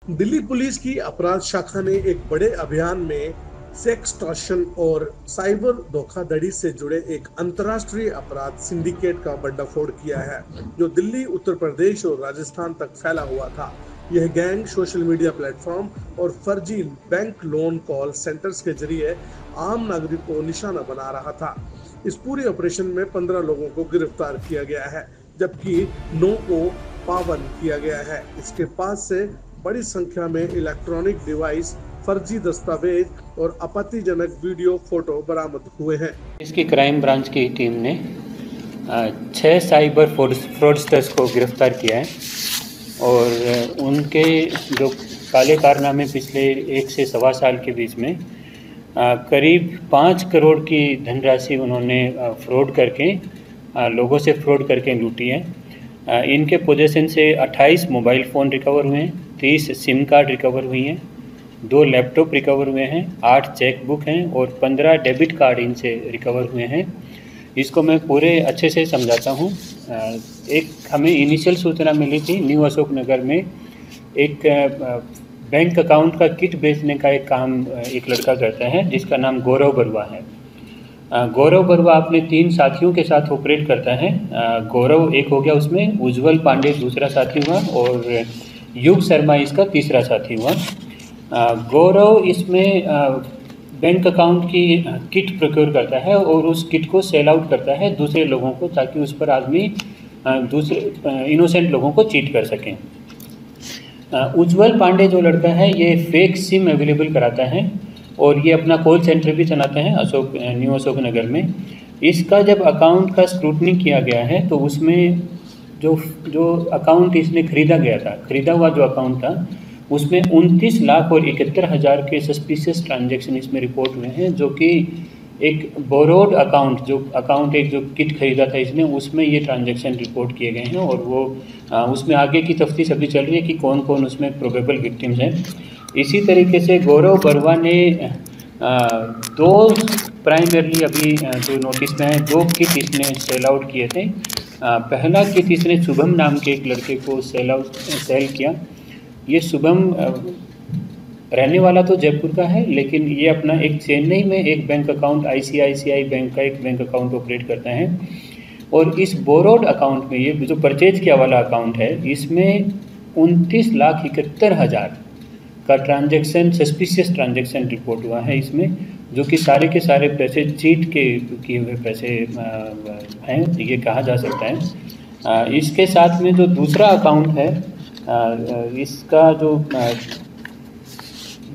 Delhi police की अपराध शाखा ने एक बड़े अभियान में सेक्सटॉर्शन और साइबर धोखाधड़ी से जुड़े एक अंतर्राष्ट्रीय अपराध सिंडिकेट का भंडाफोड़ किया है, जो दिल्ली, उत्तर प्रदेश और राजस्थान तक फैला हुआ था। यह गैंग सोशल मीडिया प्लेटफॉर्म और फर्जी बैंक लोन कॉल सेंटर्स के जरिए आम नागरिक को निशाना बना रहा था। इस पूरे ऑपरेशन में 15 लोगों को गिरफ्तार किया गया है, जबकि 9 को पाबंद किया गया है। इसके पास से बड़ी संख्या में इलेक्ट्रॉनिक डिवाइस, फर्जी दस्तावेज और आपत्तिजनक वीडियो फोटो बरामद हुए हैं। इसकी क्राइम ब्रांच की टीम ने 6 साइबर फ्रॉडस्टर्स को गिरफ्तार किया है और उनके जो काले कारनामे पिछले 1 से सवा साल के बीच में करीब 5 करोड़ की धनराशि उन्होंने फ्रॉड करके लोगों से फ्रॉड करके लूटी है। इनके पोजीशन से 28 मोबाइल फ़ोन रिकवर हुए हैं, 30 सिम कार्ड रिकवर हुई हैं, 2 लैपटॉप रिकवर हुए हैं, 8 चेक बुक हैं और 15 डेबिट कार्ड इनसे रिकवर हुए हैं। इसको मैं पूरे अच्छे से समझाता हूँ। एक हमें इनिशियल सूचना मिली थी, न्यू अशोक नगर में एक बैंक अकाउंट का किट बेचने का एक काम एक लड़का करता है जिसका नाम गौरव बरुआ है। गौरव बरुआ अपने 3 साथियों के साथ ऑपरेट करता है। गौरव एक हो गया, उसमें उज्जवल पांडे दूसरा साथी हुआ और युग शर्मा इसका तीसरा साथी हुआ। गौरव इसमें बैंक अकाउंट की किट प्रोक्योर करता है और उस किट को सेल आउट करता है दूसरे लोगों को, ताकि उस पर आदमी दूसरे इनोसेंट लोगों को चीट कर सकें। उज्जवल पांडे जो लड़का है ये फेक सिम अवेलेबल कराता है और ये अपना कॉल सेंटर भी चलाता है न्यू अशोक नगर में। इसका जब अकाउंट का स्क्रूटनी किया गया है तो उसमें जो अकाउंट इसने खरीदा हुआ जो अकाउंट था उसमें 29,71,000 के सस्पिशियस ट्रांजैक्शन इसमें रिपोर्ट हुए हैं, जो कि एक बोरोड अकाउंट जो किट खरीदा था इसने, उसमें ये ट्रांजैक्शन रिपोर्ट किए गए हैं और वो उसमें आगे की तफ्तीश अभी चल रही है कि कौन कौन उसमें प्रोबेबल विक्टिम्स हैं। इसी तरीके से गौरव बरुआ ने 2 प्राइमरली अभी जो नोटिस में है 2 किट इसने सेल आउट किए थे। पहला किट इसने शुभम नाम के एक लड़के को सेल किया। ये शुभम रहने वाला तो जयपुर का है, लेकिन ये अपना एक चेन्नई में एक बैंक अकाउंट ICICI बैंक का एक बैंक अकाउंट ऑपरेट करता है और इस बोरोड अकाउंट में, ये जो परचेज किया वाला अकाउंट है, इसमें 29,71,000 का ट्रांजैक्शन, सस्पिशियस ट्रांजैक्शन रिपोर्ट हुआ है इसमें, जो कि सारे के सारे पैसे चीट के किए हुए पैसे हैं, ये कहा जा सकता है। इसके साथ में जो दूसरा अकाउंट है, इसका जो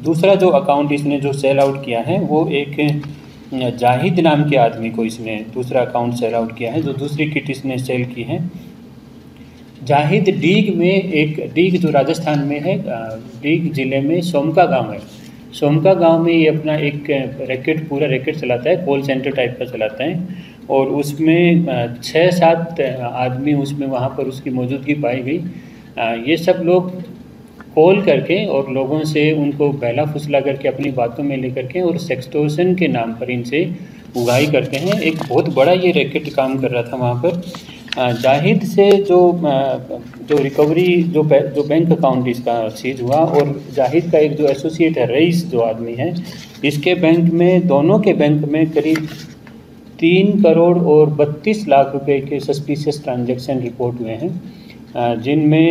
दूसरा जो अकाउंट इसने जो सेल आउट किया है वो एक जाहिद नाम के आदमी को इसने दूसरा अकाउंट सेल आउट किया है, जो दूसरी किट इसने सेल की है। जाहिद डीग जो राजस्थान में है, डीग ज़िले में सोमका गांव है। सोमका गांव में ये अपना एक पूरा रैकेट चलाता है, कॉल सेंटर टाइप का चलाता है और उसमें 6-7 आदमी उसमें वहाँ पर उसकी मौजूदगी पाई गई। ये सब लोग कॉल करके और लोगों से उनको बहला फुसला करके अपनी बातों में लेकर के और सेक्सटॉर्शन के नाम पर इनसे उगाही करते हैं। एक बहुत बड़ा ये रैकेट काम कर रहा था वहाँ पर। जाहिद से जो रिकवरी जो बैंक अकाउंट इसका सीज हुआ, और जाहिद का एक जो एसोसिएट है रईस जो आदमी है, इसके बैंक में, दोनों के बैंक में करीब 3 करोड़ और 32 लाख रुपए के सस्पिशियस ट्रांजैक्शन रिपोर्ट हुए हैं, जिनमें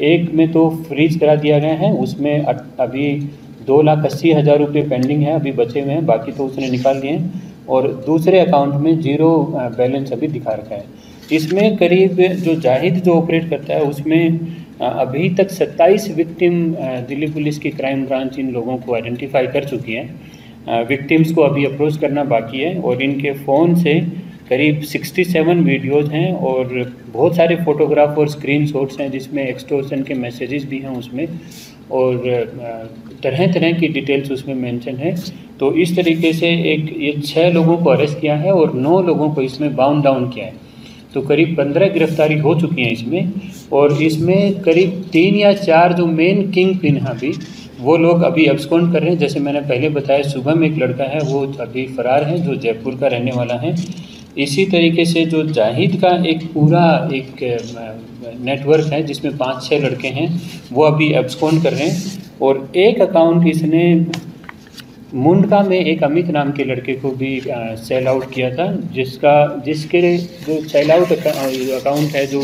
एक में तो फ्रीज करा दिया गया है, उसमें अभी 2,80,000 रुपये पेंडिंग है, अभी बचे हुए हैं, बाकी तो उसने निकाल लिए हैं, और दूसरे अकाउंट में 0 बैलेंस अभी दिखा रखा है। इसमें करीब जो जाहिद जो ऑपरेट करता है उसमें अभी तक 27 विक्टिम दिल्ली पुलिस की क्राइम ब्रांच इन लोगों को आइडेंटिफाई कर चुकी है। विक्टिम्स को अभी अप्रोच करना बाकी है और इनके फ़ोन से करीब 67 वीडियोज़ हैं और बहुत सारे फ़ोटोग्राफ और स्क्रीनशॉट्स हैं, जिसमें एक्सटॉर्शन के मैसेजेस भी हैं उसमें, और तरह तरह की डिटेल्स उसमें मेंशन है। तो इस तरीके से ये 6 लोगों को अरेस्ट किया है और 9 लोगों को इसमें बाउंड डाउन किया है। तो करीब 15 गिरफ्तारी हो चुकी हैं इसमें, और इसमें करीब 3 या 4 जो मेन किंग पिन हैं अभी, वो लोग अभी अब्सकॉन्ड कर रहे हैं। जैसे मैंने पहले बताया, शुभम एक लड़का है, वो अभी फ़रार है, जो जयपुर का रहने वाला है। इसी तरीके से जो जाहिद का एक पूरा एक नेटवर्क है जिसमें 5-6 लड़के हैं, वो अभी एब्सकॉन्ड कर रहे हैं। और एक अकाउंट इसने मुंडका में एक अमित नाम के लड़के को भी सेल आउट किया था, जिसके जो सेल आउट अकाउंट है जो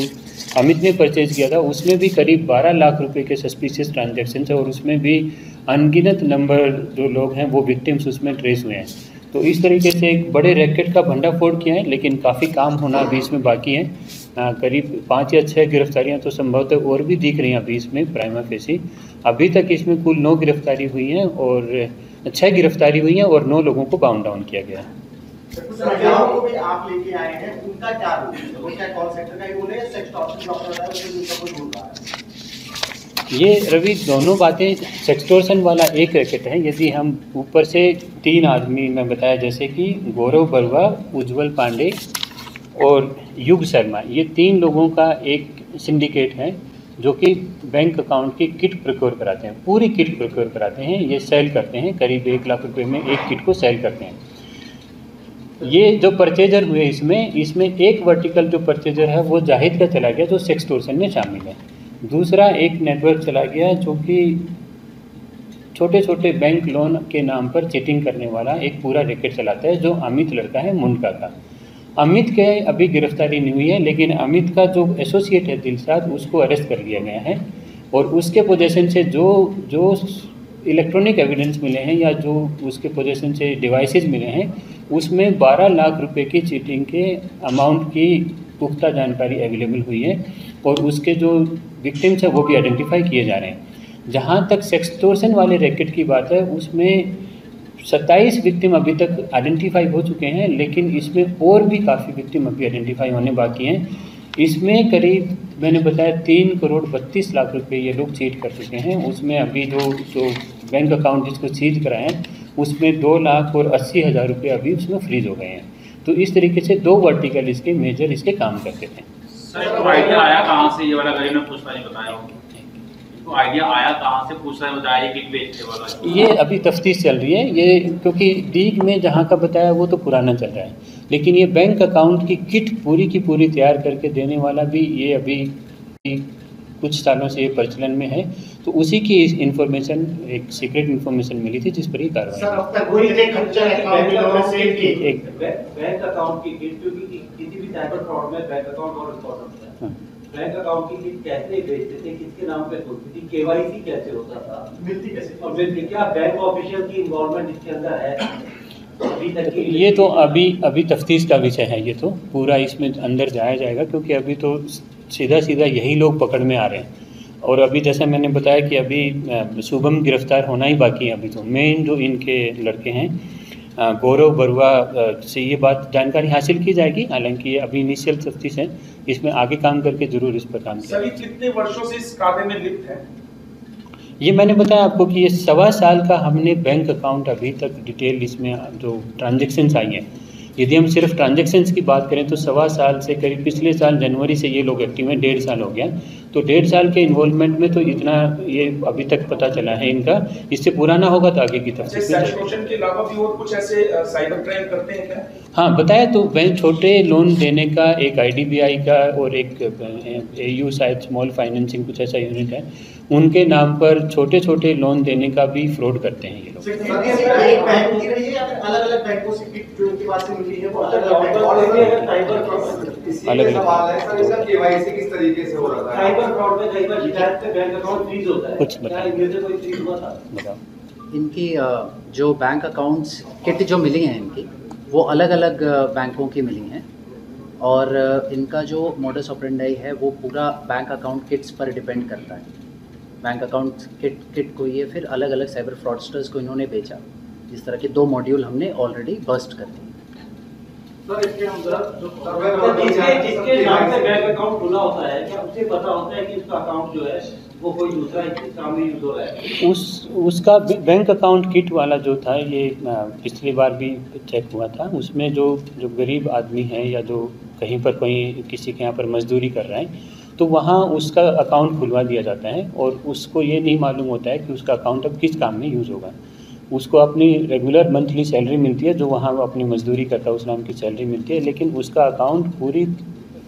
अमित ने परचेज किया था, उसमें भी करीब 12 लाख रुपए के सस्पिशियस ट्रांजैक्शन है और उसमें भी अनगिनत नंबर जो लोग हैं वो विक्टिम्स उसमें ट्रेस हुए हैं। तो इस तरीके से एक बड़े रैकेट का भंडाफोड़ किया है, लेकिन काफ़ी काम होना अभी इसमें बाकी है। करीब 5 या 6 गिरफ्तारियां तो संभवतः और भी दिख रही हैं अभी इसमें प्राइमा फेसी। अभी तक इसमें कुल 9 गिरफ्तारी हुई हैं और 6 गिरफ्तारी हुई हैं और 9 लोगों को बाउंड डाउन किया गया है। को भी आप लेके आए हैं, उनका क्या रोल है? वो क्या कॉल सेंटर का ही रोल है या सेक्सटॉर्शन डॉक्टर है, उसमें उनका कोई रोल है? ये रवि दोनों बातें, सेक्सटोर्शन वाला एक रैकेट है। यदि हम ऊपर से 3 आदमी मैं बताया, जैसे कि गौरव बरुआ, उज्जवल पांडे और युग शर्मा, ये 3 लोगों का एक सिंडिकेट है जो कि बैंक अकाउंट की किट प्रोक्योर कराते हैं, पूरी किट प्रोक्योर कराते हैं। ये सेल करते हैं, करीब 1 लाख रुपए में एक किट को सेल करते हैं। ये जो परचेजर हुए इसमें एक वर्टिकल जो परचेजर है वो जाहिद का चला गया जो सेक्सटोर्शन में शामिल है। दूसरा एक नेटवर्क चला गया जो कि छोटे छोटे बैंक लोन के नाम पर चीटिंग करने वाला एक पूरा रैकेट चलाता है, जो अमित लड़का है मुंडका का। अमित के अभी गिरफ्तारी नहीं हुई है, लेकिन अमित का जो एसोसिएट है दिलशाद, उसको अरेस्ट कर लिया गया है और उसके पोजीशन से जो इलेक्ट्रॉनिक एविडेंस मिले हैं या जो उसके पोजीशन से डिवाइसेस मिले हैं, उसमें 12 लाख रुपए की चीटिंग के अमाउंट की पुख्ता जानकारी अवेलेबल हुई है और उसके जो विक्टिम्स हैं वो भी आइडेंटिफाई किए जा रहे हैं। जहां तक सेक्सटोर्शन वाले रैकेट की बात है, उसमें 27 विक्टिम अभी तक आइडेंटिफाई हो चुके हैं, लेकिन इसमें और भी काफ़ी विक्टिम अभी आइडेंटिफाई होने बाकी हैं। इसमें करीब मैंने बताया 3 करोड़ 32 लाख रुपए ये लोग चीट कर चुके हैं। उसमें अभी जो बैंक अकाउंट जिसको सीज कराए हैं उसमें 2 लाख और 80 हज़ार रुपये अभी उसमें फ्रीज हो गए हैं। तो इस तरीके से 2 वर्टिकल इसके मेजर इसके काम करते थे। सर, तो आइडिया आया कहाँ से? ये वाला गरीब ने पूछना नहीं बताया हो, तो आइडिया आया कहाँ से? पूछ रहे बताया कि बेचने वाला। ये अभी तफ्तीश चल रही है ये, क्योंकि डीग में जहाँ का बताया वो तो पुराना चल रहा है, लेकिन ये बैंक अकाउंट की किट पूरी की पूरी तैयार करके देने वाला भी ये अभी कुछ सालों से ये प्रचलन में है। तो उसी की इन्फॉर्मेशन, एक सीक्रेट इन्फॉर्मेशन मिली थी जिस पर ही कार्रवाई। सर, अब तक कोई एक बैंक अकाउंट की किट, क्योंकि किसी भी साइबर फ्रॉड में बैंक अकाउंट और इम्पोर्टेंट है। बैंक अकाउंट की किट कैसे भेजते थे, किसके नाम पे होती थी, केवाईसी कैसे होता था, मिलती कैसे, और क्या बैंक ऑफिशियल की इन्वॉल्वमेंट इसके अंदर है? अभी तक की ये तो अभी तफ्तीश का विषय है। ये तो पूरा इसमें अंदर जाया जाएगा, क्योंकि अभी तो सीधा यही लोग पकड़ में आ रहे हैं। और अभी जैसा मैंने बताया कि अभी शुभम गिरफ्तार होना ही बाकी है। अभी तो मेन जो इनके लड़के हैं गौरव बरुआ से ये बात जानकारी हासिल की जाएगी। हालांकि ये अभी इनिशियल तफ्तीश है, इसमें आगे काम करके जरूर इस पर काम सर, कितने वर्षों से इस कांधे में लिप्त है? ये मैंने बताया आपको कि ये 1.25 साल का हमने बैंक अकाउंट अभी तक डिटेल इसमें जो ट्रांजेक्शन्स आई हैं, यदि हम सिर्फ ट्रांजेक्शन्स की बात करें तो 1.25 साल से करीब पिछले साल जनवरी से ये लोग एक्टिव हैं, 1.5 साल हो गया। तो 1.5 साल के इन्वॉल्वमेंट में तो इतना ये अभी तक पता चला है इनका। इससे पुराना होगा तो आगे की तफ्तीश के अलावा भी और कुछ ऐसे साइबर क्राइम करते हैं क्या? हाँ, बताया तो बैंक छोटे लोन देने का एक IDBI का और एक AU शायद स्मॉल फाइनेंसिंग कुछ ऐसा यूनिट है, उनके नाम पर छोटे छोटे लोन देने का भी फ्रॉड करते हैं ये लोग। एक बैंक की रही है या फिर अलग-अलग बैंकों से किट जो इनके पास से मिली है वो अलग-अलग सवाल है सर, इसका केवाईसी किस तरीके से हो रहा है? साइबर फ्रॉड में कई बार शिकायत पे बैंक अकाउंट फ्रीज होता है, कुछ क्या इनमें से कोई फ्रीज हुआ था? बताओ। इनकी जो बैंक अकाउंट्स किट जो मिली हैं इनकी, वो अलग अलग बैंकों की मिली हैं और इनका जो मोडस ऑपरेंडाई है वो पूरा बैंक अकाउंट किट्स पर डिपेंड करता है। बैंक अकाउंट किट को ये फिर अलग अलग साइबर फ्रॉडस्टर्स को इन्होंने बेचा। इस तरह के 2 मॉड्यूल हमने ऑलरेडी बस्ट कर दिए। सर, इसके अंदर जिसके नाम से बैंक अकाउंट खुला होता है, क्या उसे पता होता है कि उसका अकाउंट जो है वो कोई दूसरा इसके सामने यूज हो रहा है? उसका बैंक अकाउंट किट वाला जो था, ये पिछली बार भी चेक हुआ था। उसमें जो गरीब आदमी है या जो कहीं पर कोई किसी के यहाँ पर मजदूरी कर रहा है, तो वहाँ उसका अकाउंट खुलवा दिया जाता है और उसको ये नहीं मालूम होता है कि उसका अकाउंट अब किस काम में यूज़ होगा। उसको अपनी रेगुलर मंथली सैलरी मिलती है, जो वहाँ वो अपनी मजदूरी करता है उस नाम की सैलरी मिलती है, लेकिन उसका अकाउंट पूरी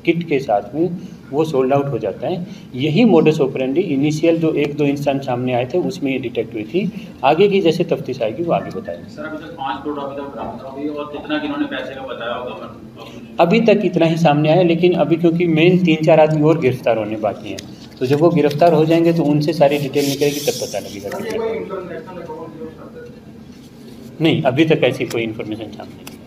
किट के साथ में वो सोल्ड आउट हो जाता है। यही मोडस ऑपरेंडी इनिशियल जो 1-2 इंसान सामने आए थे उसमें ये डिटेक्ट हुई थी। आगे की जैसे तफ्तीश आएगी वो आगे बताएंगे। सर अभी तक 5 करोड़ अभी तक बरामद हो गई और कितना किन्होंने पैसे का बताया होगा? अभी तक इतना ही सामने आया, लेकिन अभी क्योंकि मेन 3-4 आदमी और गिरफ्तार होने बाकी हैं, तो जब वो गिरफ्तार हो जाएंगे तो उनसे सारी डिटेल निकलेगी तब पता लगेगा। नहीं, अभी तक ऐसी कोई इन्फॉर्मेशन सामने नहीं है।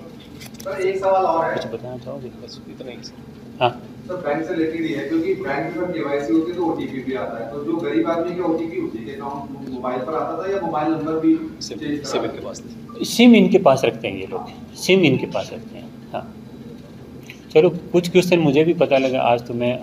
सर एक सवाल और है, कुछ बताना चाहोगे? बस इतना ही सर। हाँ सर बैंक से रिलेटेड ही है, क्योंकि बैंक में केवाईसी होती है तो ओटीपी भी आता है, तो जो गरीब आदमी का ओटीपी होती है अकाउंट मोबाइल पर आता था या मोबाइल नंबर भी सिम के पास सिम इनके पास रखते हैं ये लोग, सिम इनके पास रखते हैं। हाँ चलो, कुछ क्वेश्चन मुझे भी पता लगा आज, तो मैं